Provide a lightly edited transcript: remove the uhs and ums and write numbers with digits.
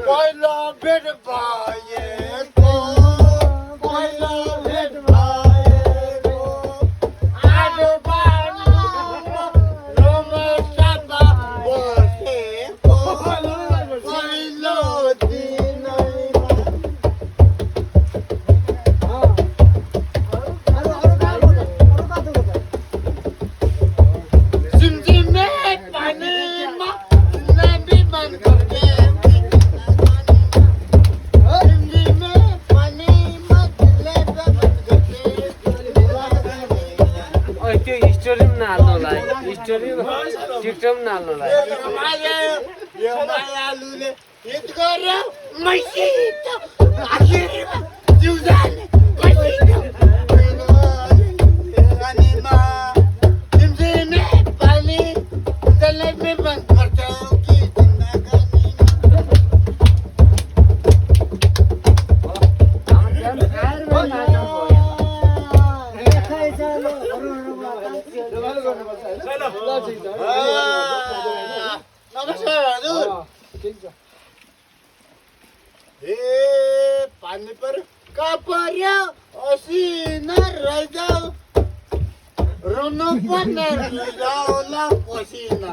पहिला भेट भएको पहिला भेट भएको आज रोमाञ्चमा बसेको पहिलो दिनैमा सिमसिमे पानीमा नदी मन गर्थे त्यो स्टोरी पनि नाल्नुलाई स्टोरी टिकटक पनि नाल्नुलाई यो मायालुले हिट गर्यो मैसित आखिरमा जिउजाले मैसित पानीमा सिमसिमे पानी त्यसलाई पनि बन्द गर्छौ कि नमस्कार हजुर ए पानी पर्यो कहाँ पर्यो असिना रहिजाऊ रुनु पर्ने रहिजाउला पसिना